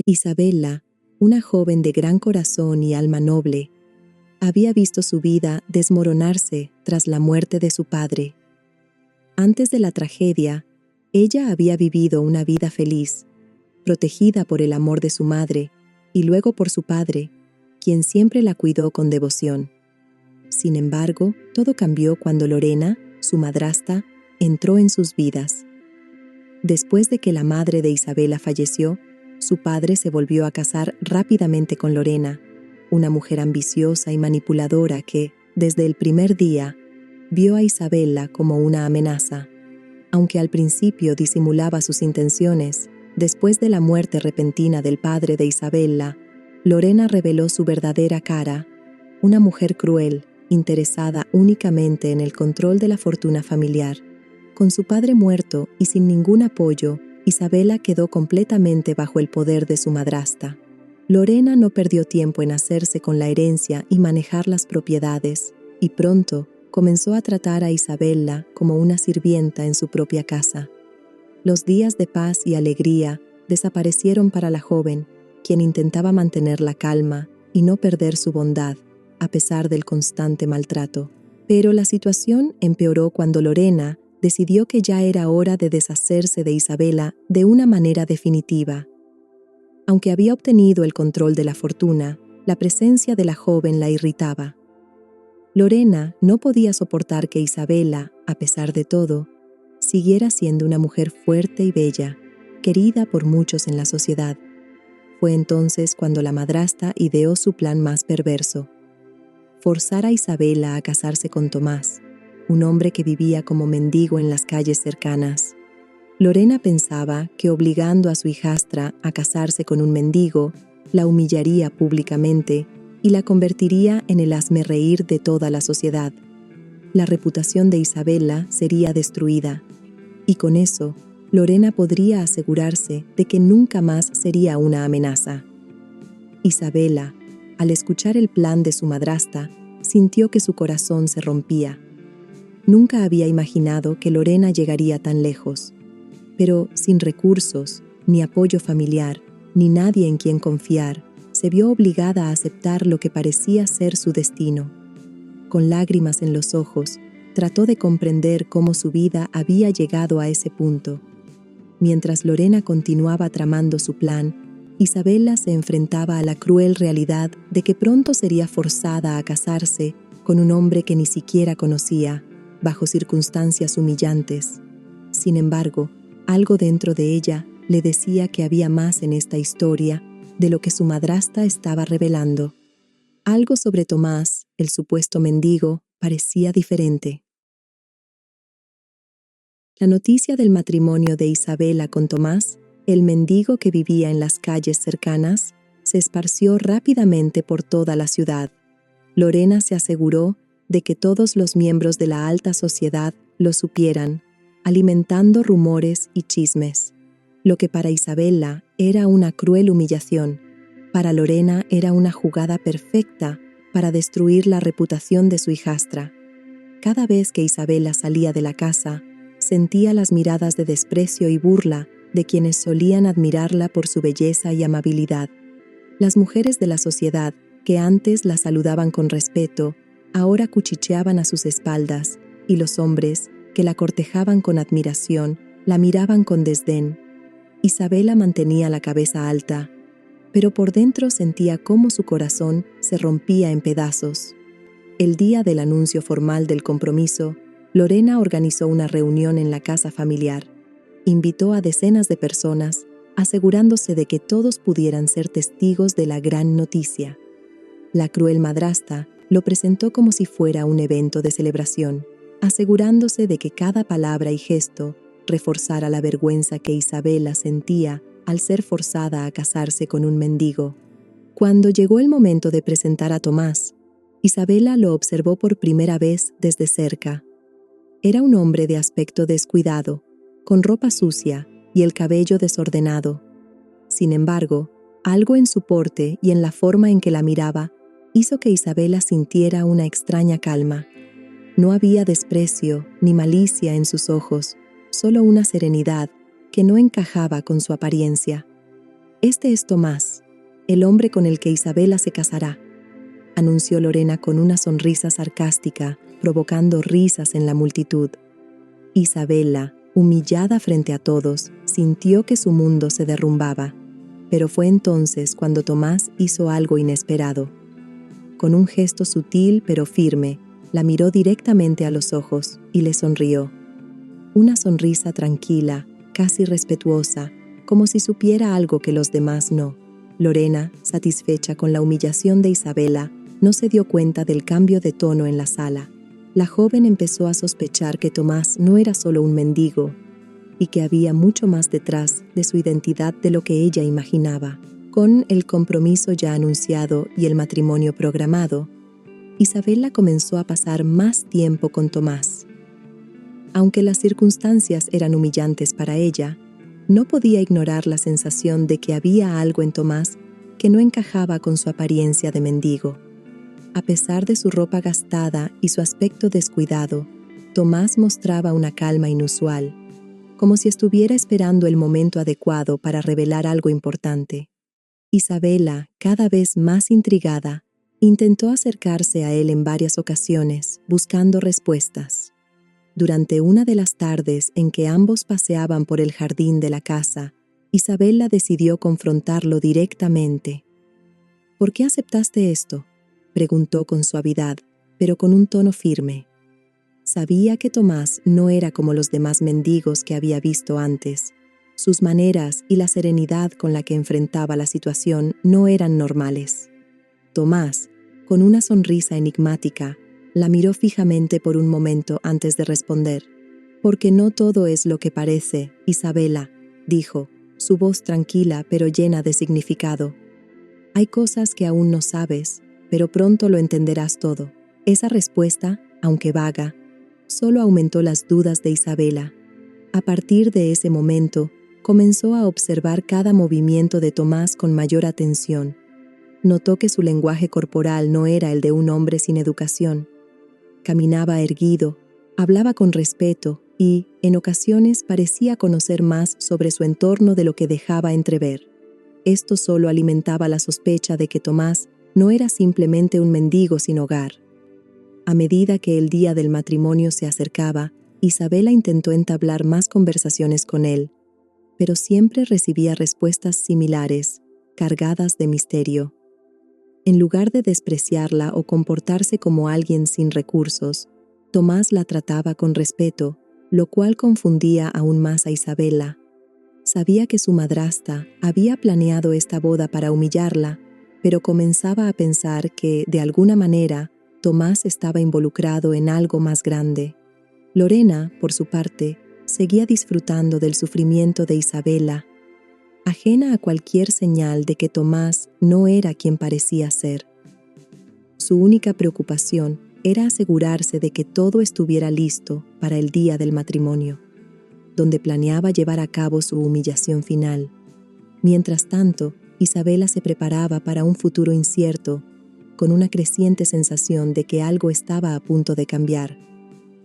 Isabela, una joven de gran corazón y alma noble, había visto su vida desmoronarse tras la muerte de su padre. Antes de la tragedia, ella había vivido una vida feliz, protegida por el amor de su madre y luego por su padre, quien siempre la cuidó con devoción. Sin embargo, todo cambió cuando Lorena, su madrastra, entró en sus vidas. Después de que la madre de Isabela falleció, su padre se volvió a casar rápidamente con Lorena, una mujer ambiciosa y manipuladora que, desde el primer día, vio a Isabela como una amenaza. Aunque al principio disimulaba sus intenciones, después de la muerte repentina del padre de Isabela, Lorena reveló su verdadera cara, una mujer cruel, interesada únicamente en el control de la fortuna familiar. Con su padre muerto y sin ningún apoyo, Isabela quedó completamente bajo el poder de su madrastra. Lorena no perdió tiempo en hacerse con la herencia y manejar las propiedades, y pronto comenzó a tratar a Isabela como una sirvienta en su propia casa. Los días de paz y alegría desaparecieron para la joven, quien intentaba mantener la calma y no perder su bondad, a pesar del constante maltrato. Pero la situación empeoró cuando Lorena decidió que ya era hora de deshacerse de Isabela de una manera definitiva. Aunque había obtenido el control de la fortuna, la presencia de la joven la irritaba. Lorena no podía soportar que Isabela, a pesar de todo, siguiera siendo una mujer fuerte y bella, querida por muchos en la sociedad. Fue entonces cuando la madrastra ideó su plan más perverso: forzar a Isabela a casarse con Tomás, un hombre que vivía como mendigo en las calles cercanas. Lorena pensaba que obligando a su hijastra a casarse con un mendigo, la humillaría públicamente y la convertiría en el hazmerreír de toda la sociedad. La reputación de Isabela sería destruida, y con eso, Lorena podría asegurarse de que nunca más sería una amenaza. Isabela, al escuchar el plan de su madrastra, sintió que su corazón se rompía. Nunca había imaginado que Lorena llegaría tan lejos, pero sin recursos, ni apoyo familiar, ni nadie en quien confiar, se vio obligada a aceptar lo que parecía ser su destino. Con lágrimas en los ojos, trató de comprender cómo su vida había llegado a ese punto. Mientras Lorena continuaba tramando su plan, Isabela se enfrentaba a la cruel realidad de que pronto sería forzada a casarse con un hombre que ni siquiera conocía, bajo circunstancias humillantes. Sin embargo, algo dentro de ella le decía que había más en esta historia de lo que su madrastra estaba revelando. Algo sobre Tomás, el supuesto mendigo, parecía diferente. La noticia del matrimonio de Isabela con Tomás, el mendigo que vivía en las calles cercanas, se esparció rápidamente por toda la ciudad. Lorena se aseguró de que todos los miembros de la alta sociedad lo supieran, alimentando rumores y chismes. Lo que para Isabela era una cruel humillación, para Lorena era una jugada perfecta para destruir la reputación de su hijastra. Cada vez que Isabela salía de la casa, sentía las miradas de desprecio y burla de quienes solían admirarla por su belleza y amabilidad. Las mujeres de la sociedad, que antes la saludaban con respeto, ahora cuchicheaban a sus espaldas, y los hombres, que la cortejaban con admiración, la miraban con desdén. Isabela mantenía la cabeza alta, pero por dentro sentía cómo su corazón se rompía en pedazos. El día del anuncio formal del compromiso, Lorena organizó una reunión en la casa familiar. Invitó a decenas de personas, asegurándose de que todos pudieran ser testigos de la gran noticia. La cruel madrastra lo presentó como si fuera un evento de celebración, asegurándose de que cada palabra y gesto reforzara la vergüenza que Isabela sentía al ser forzada a casarse con un mendigo. Cuando llegó el momento de presentar a Tomás, Isabela lo observó por primera vez desde cerca. Era un hombre de aspecto descuidado, con ropa sucia y el cabello desordenado. Sin embargo, algo en su porte y en la forma en que la miraba hizo que Isabela sintiera una extraña calma. No había desprecio ni malicia en sus ojos, solo una serenidad que no encajaba con su apariencia. «Este es Tomás, el hombre con el que Isabela se casará», anunció Lorena con una sonrisa sarcástica, provocando risas en la multitud. Isabela, humillada frente a todos, sintió que su mundo se derrumbaba, pero fue entonces cuando Tomás hizo algo inesperado. Con un gesto sutil pero firme, la miró directamente a los ojos y le sonrió. Una sonrisa tranquila, casi respetuosa, como si supiera algo que los demás no. Lorena, satisfecha con la humillación de Isabela, no se dio cuenta del cambio de tono en la sala. La joven empezó a sospechar que Tomás no era solo un mendigo y que había mucho más detrás de su identidad de lo que ella imaginaba. Con el compromiso ya anunciado y el matrimonio programado, Isabela comenzó a pasar más tiempo con Tomás. Aunque las circunstancias eran humillantes para ella, no podía ignorar la sensación de que había algo en Tomás que no encajaba con su apariencia de mendigo. A pesar de su ropa gastada y su aspecto descuidado, Tomás mostraba una calma inusual, como si estuviera esperando el momento adecuado para revelar algo importante. Isabela, cada vez más intrigada, intentó acercarse a él en varias ocasiones, buscando respuestas. Durante una de las tardes en que ambos paseaban por el jardín de la casa, Isabela decidió confrontarlo directamente. «¿Por qué aceptaste esto?», preguntó con suavidad, pero con un tono firme. Sabía que Tomás no era como los demás mendigos que había visto antes. Sus maneras y la serenidad con la que enfrentaba la situación no eran normales. Tomás, con una sonrisa enigmática, la miró fijamente por un momento antes de responder. «Porque no todo es lo que parece, Isabela», dijo, su voz tranquila pero llena de significado. «Hay cosas que aún no sabes, pero pronto lo entenderás todo». Esa respuesta, aunque vaga, solo aumentó las dudas de Isabela. A partir de ese momento, comenzó a observar cada movimiento de Tomás con mayor atención. Notó que su lenguaje corporal no era el de un hombre sin educación. Caminaba erguido, hablaba con respeto y, en ocasiones, parecía conocer más sobre su entorno de lo que dejaba entrever. Esto solo alimentaba la sospecha de que Tomás no era simplemente un mendigo sin hogar. A medida que el día del matrimonio se acercaba, Isabela intentó entablar más conversaciones con él, pero siempre recibía respuestas similares, cargadas de misterio. En lugar de despreciarla o comportarse como alguien sin recursos, Tomás la trataba con respeto, lo cual confundía aún más a Isabela. Sabía que su madrastra había planeado esta boda para humillarla, pero comenzaba a pensar que, de alguna manera, Tomás estaba involucrado en algo más grande. Lorena, por su parte, seguía disfrutando del sufrimiento de Isabela, ajena a cualquier señal de que Tomás no era quien parecía ser. Su única preocupación era asegurarse de que todo estuviera listo para el día del matrimonio, donde planeaba llevar a cabo su humillación final. Mientras tanto, Isabela se preparaba para un futuro incierto, con una creciente sensación de que algo estaba a punto de cambiar.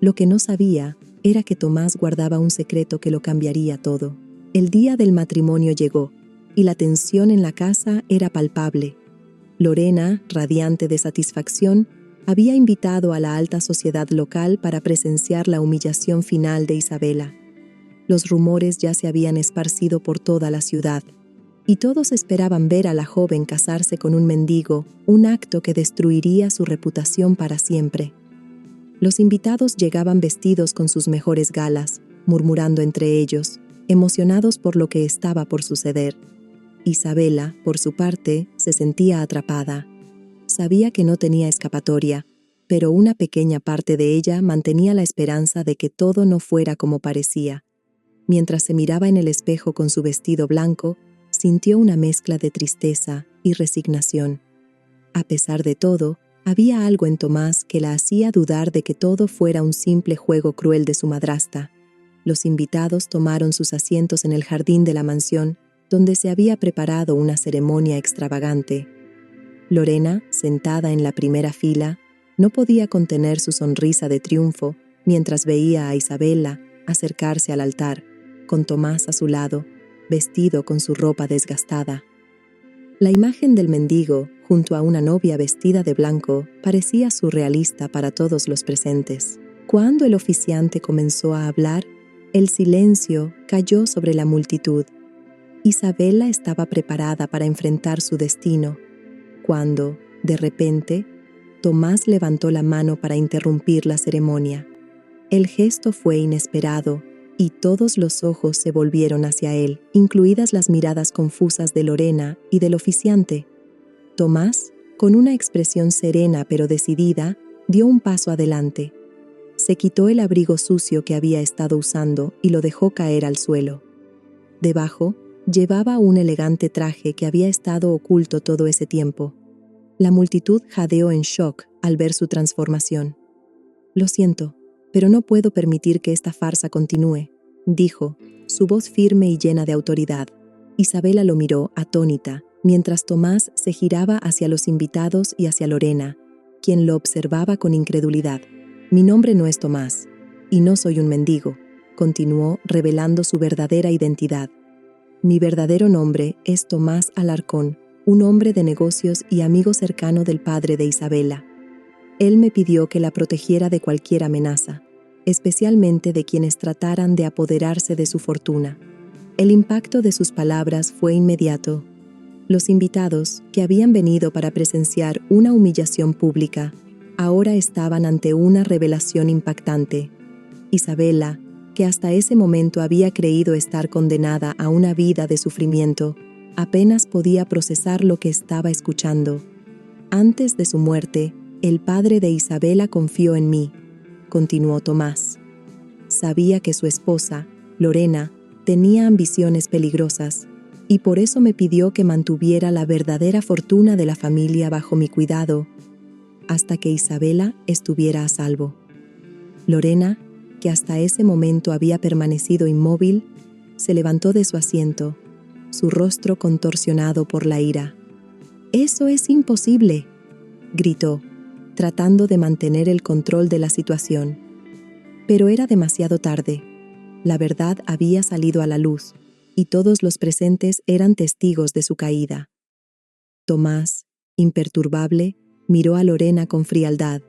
Lo que no sabía era que Tomás guardaba un secreto que lo cambiaría todo. El día del matrimonio llegó, y la tensión en la casa era palpable. Lorena, radiante de satisfacción, había invitado a la alta sociedad local para presenciar la humillación final de Isabela. Los rumores ya se habían esparcido por toda la ciudad, y todos esperaban ver a la joven casarse con un mendigo, un acto que destruiría su reputación para siempre. Los invitados llegaban vestidos con sus mejores galas, murmurando entre ellos, emocionados por lo que estaba por suceder. Isabela, por su parte, se sentía atrapada. Sabía que no tenía escapatoria, pero una pequeña parte de ella mantenía la esperanza de que todo no fuera como parecía. Mientras se miraba en el espejo con su vestido blanco, sintió una mezcla de tristeza y resignación. A pesar de todo, había algo en Tomás que la hacía dudar de que todo fuera un simple juego cruel de su madrastra. Los invitados tomaron sus asientos en el jardín de la mansión, donde se había preparado una ceremonia extravagante. Lorena, sentada en la primera fila, no podía contener su sonrisa de triunfo mientras veía a Isabela acercarse al altar, con Tomás a su lado, vestido con su ropa desgastada. La imagen del mendigo, junto a una novia vestida de blanco, parecía surrealista para todos los presentes. Cuando el oficiante comenzó a hablar, el silencio cayó sobre la multitud. Isabela estaba preparada para enfrentar su destino, cuando, de repente, Tomás levantó la mano para interrumpir la ceremonia. El gesto fue inesperado, y todos los ojos se volvieron hacia él, incluidas las miradas confusas de Lorena y del oficiante. Tomás, con una expresión serena pero decidida, dio un paso adelante. Se quitó el abrigo sucio que había estado usando y lo dejó caer al suelo. Debajo, llevaba un elegante traje que había estado oculto todo ese tiempo. La multitud jadeó en shock al ver su transformación. «Lo siento, pero no puedo permitir que esta farsa continúe», dijo, su voz firme y llena de autoridad. Isabela lo miró, atónita, mientras Tomás se giraba hacia los invitados y hacia Lorena, quien lo observaba con incredulidad. «Mi nombre no es Tomás, y no soy un mendigo», continuó, revelando su verdadera identidad. «Mi verdadero nombre es Tomás Alarcón, un hombre de negocios y amigo cercano del padre de Isabela. Él me pidió que la protegiera de cualquier amenaza, especialmente de quienes trataran de apoderarse de su fortuna». El impacto de sus palabras fue inmediato. Los invitados, que habían venido para presenciar una humillación pública, ahora estaban ante una revelación impactante. Isabela, que hasta ese momento había creído estar condenada a una vida de sufrimiento, apenas podía procesar lo que estaba escuchando. «Antes de su muerte, el padre de Isabela confió en mí», continuó Tomás. «Sabía que su esposa, Lorena, tenía ambiciones peligrosas, y por eso me pidió que mantuviera la verdadera fortuna de la familia bajo mi cuidado, hasta que Isabela estuviera a salvo». Lorena, que hasta ese momento había permanecido inmóvil, se levantó de su asiento, su rostro contorsionado por la ira. «¡Eso es imposible!», gritó, tratando de mantener el control de la situación. Pero era demasiado tarde. La verdad había salido a la luz, y todos los presentes eran testigos de su caída. Tomás, imperturbable, miró a Lorena con frialdad.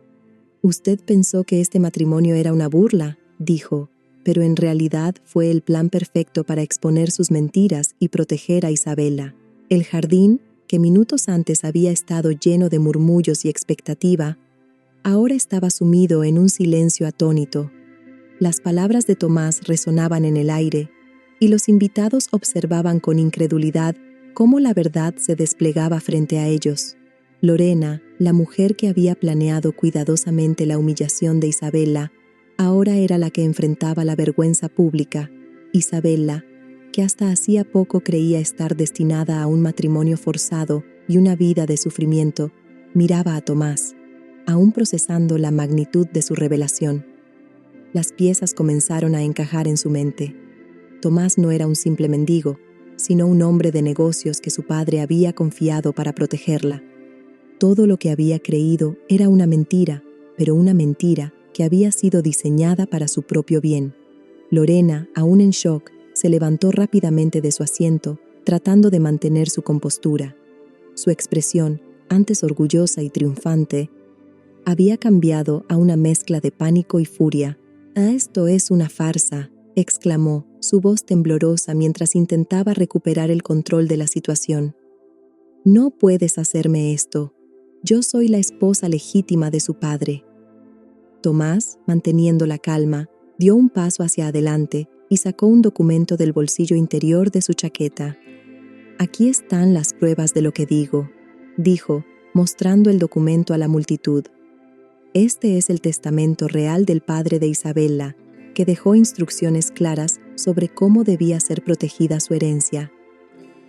«Usted pensó que este matrimonio era una burla», dijo, pero en realidad fue el plan perfecto para exponer sus mentiras y proteger a Isabela. El jardín, que minutos antes había estado lleno de murmullos y expectativa, ahora estaba sumido en un silencio atónito. Las palabras de Tomás resonaban en el aire, y los invitados observaban con incredulidad cómo la verdad se desplegaba frente a ellos. Lorena, la mujer que había planeado cuidadosamente la humillación de Isabela, ahora era la que enfrentaba la vergüenza pública. Isabela, que hasta hacía poco creía estar destinada a un matrimonio forzado y una vida de sufrimiento, miraba a Tomás, aún procesando la magnitud de su revelación. Las piezas comenzaron a encajar en su mente. Tomás no era un simple mendigo, sino un hombre de negocios que su padre había confiado para protegerla. Todo lo que había creído era una mentira, pero una mentira que había sido diseñada para su propio bien. Lorena, aún en shock, se levantó rápidamente de su asiento, tratando de mantener su compostura. Su expresión, antes orgullosa y triunfante, había cambiado a una mezcla de pánico y furia. «Esto es una farsa», exclamó, su voz temblorosa mientras intentaba recuperar el control de la situación. «No puedes hacerme esto. Yo soy la esposa legítima de su padre». Tomás, manteniendo la calma, dio un paso hacia adelante y sacó un documento del bolsillo interior de su chaqueta. «Aquí están las pruebas de lo que digo», dijo, mostrando el documento a la multitud. «Este es el testamento real del padre de Isabela, que dejó instrucciones claras sobre cómo debía ser protegida su herencia,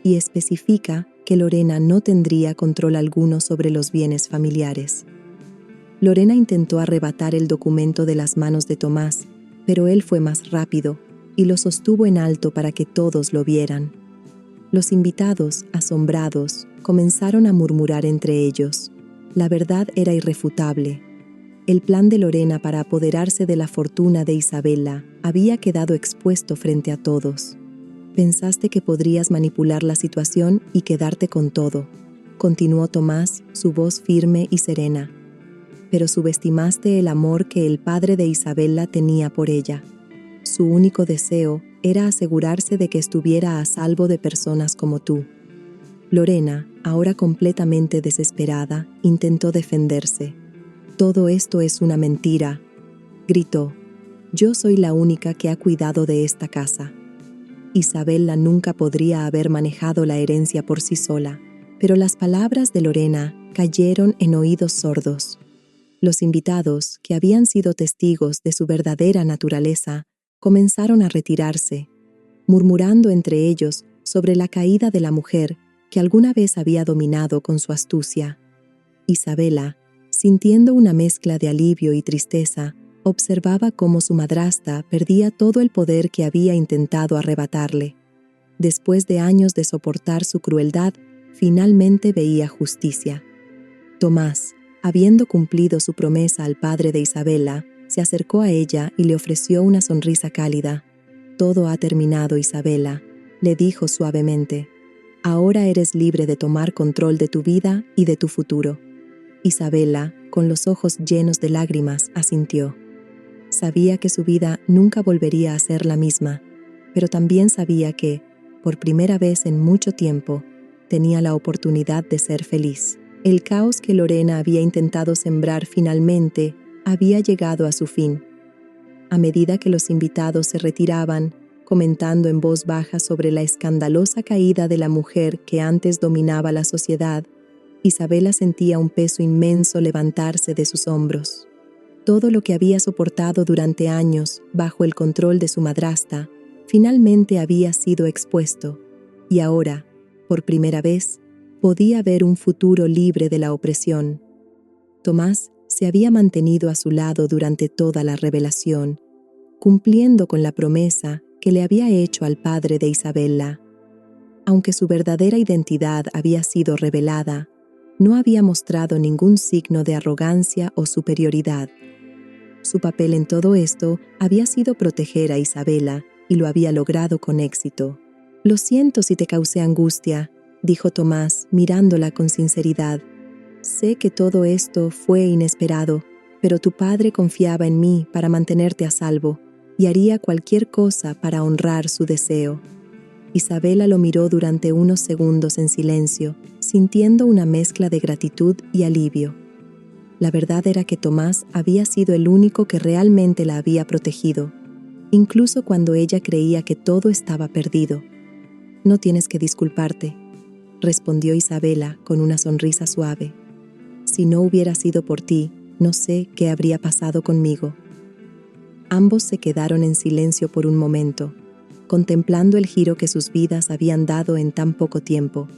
y especifica que Lorena no tendría control alguno sobre los bienes familiares». Lorena intentó arrebatar el documento de las manos de Tomás, pero él fue más rápido y lo sostuvo en alto para que todos lo vieran. Los invitados, asombrados, comenzaron a murmurar entre ellos. La verdad era irrefutable. El plan de Lorena para apoderarse de la fortuna de Isabela había quedado expuesto frente a todos. Pensaste que podrías manipular la situación y quedarte con todo, continuó Tomás, su voz firme y serena. Pero subestimaste el amor que el padre de Isabela tenía por ella. Su único deseo era asegurarse de que estuviera a salvo de personas como tú. Lorena, ahora completamente desesperada, intentó defenderse. «Todo esto es una mentira», gritó. «Yo soy la única que ha cuidado de esta casa». Isabela nunca podría haber manejado la herencia por sí sola, pero las palabras de Lorena cayeron en oídos sordos. Los invitados, que habían sido testigos de su verdadera naturaleza, comenzaron a retirarse, murmurando entre ellos sobre la caída de la mujer que alguna vez había dominado con su astucia. Isabela, sintiendo una mezcla de alivio y tristeza, observaba cómo su madrastra perdía todo el poder que había intentado arrebatarle. Después de años de soportar su crueldad, finalmente veía justicia. Tomás, habiendo cumplido su promesa al padre de Isabela, se acercó a ella y le ofreció una sonrisa cálida. «Todo ha terminado, Isabela», le dijo suavemente. «Ahora eres libre de tomar control de tu vida y de tu futuro». Isabela, con los ojos llenos de lágrimas, asintió. Sabía que su vida nunca volvería a ser la misma, pero también sabía que, por primera vez en mucho tiempo, tenía la oportunidad de ser feliz. El caos que Lorena había intentado sembrar finalmente había llegado a su fin. A medida que los invitados se retiraban, comentando en voz baja sobre la escandalosa caída de la mujer que antes dominaba la sociedad, Isabela sentía un peso inmenso levantarse de sus hombros. Todo lo que había soportado durante años bajo el control de su madrastra finalmente había sido expuesto, y ahora, por primera vez, podía ver un futuro libre de la opresión. Tomás se había mantenido a su lado durante toda la revelación, cumpliendo con la promesa que le había hecho al padre de Isabela. Aunque su verdadera identidad había sido revelada, no había mostrado ningún signo de arrogancia o superioridad. Su papel en todo esto había sido proteger a Isabela y lo había logrado con éxito. «Lo siento si te causé angustia», dijo Tomás, mirándola con sinceridad. «Sé que todo esto fue inesperado, pero tu padre confiaba en mí para mantenerte a salvo y haría cualquier cosa para honrar su deseo». Isabela lo miró durante unos segundos en silencio, sintiendo una mezcla de gratitud y alivio. La verdad era que Tomás había sido el único que realmente la había protegido, incluso cuando ella creía que todo estaba perdido. «No tienes que disculparte», respondió Isabela con una sonrisa suave. «Si no hubiera sido por ti, no sé qué habría pasado conmigo». Ambos se quedaron en silencio por un momento, contemplando el giro que sus vidas habían dado en tan poco tiempo.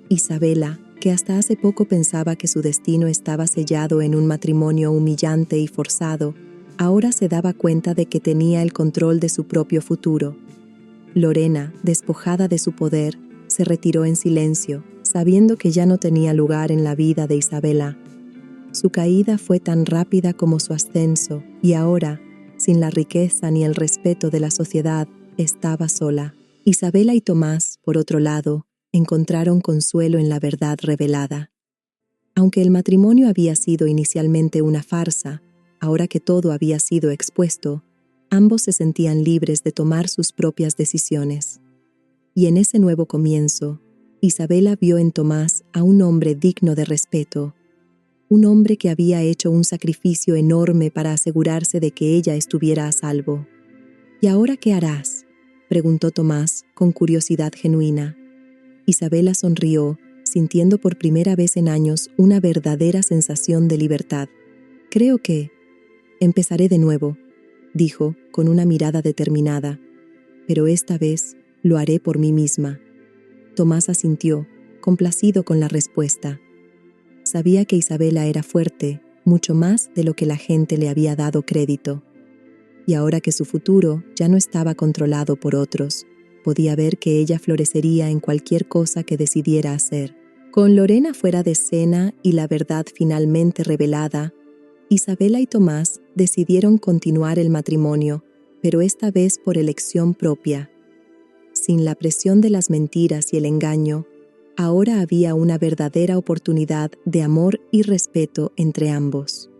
Isabela, que hasta hace poco pensaba que su destino estaba sellado en un matrimonio humillante y forzado, ahora se daba cuenta de que tenía el control de su propio futuro. Lorena, despojada de su poder, se retiró en silencio, sabiendo que ya no tenía lugar en la vida de Isabela. Su caída fue tan rápida como su ascenso, y ahora, sin la riqueza ni el respeto de la sociedad, estaba sola. Isabela y Tomás, por otro lado, encontraron consuelo en la verdad revelada. Aunque el matrimonio había sido inicialmente una farsa, ahora que todo había sido expuesto, ambos se sentían libres de tomar sus propias decisiones. Y en ese nuevo comienzo, Isabela vio en Tomás a un hombre digno de respeto, un hombre que había hecho un sacrificio enorme para asegurarse de que ella estuviera a salvo. «¿Y ahora qué harás?», preguntó Tomás con curiosidad genuina. Isabela sonrió, sintiendo por primera vez en años una verdadera sensación de libertad. «Creo que empezaré de nuevo», dijo con una mirada determinada, «pero esta vez lo haré por mí misma». Tomás asintió, complacido con la respuesta. Sabía que Isabela era fuerte, mucho más de lo que la gente le había dado crédito. Y ahora que su futuro ya no estaba controlado por otros, podía ver que ella florecería en cualquier cosa que decidiera hacer. Con Lorena fuera de escena y la verdad finalmente revelada, Isabela y Tomás decidieron continuar el matrimonio, pero esta vez por elección propia. sin la presión de las mentiras y el engaño, ahora había una verdadera oportunidad de amor y respeto entre ambos.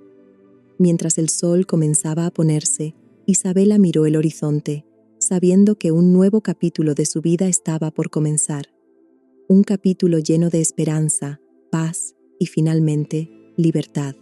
Mientras el sol comenzaba a ponerse, Isabela miró el horizonte, sabiendo que un nuevo capítulo de su vida estaba por comenzar. Un capítulo lleno de esperanza, paz y finalmente, libertad.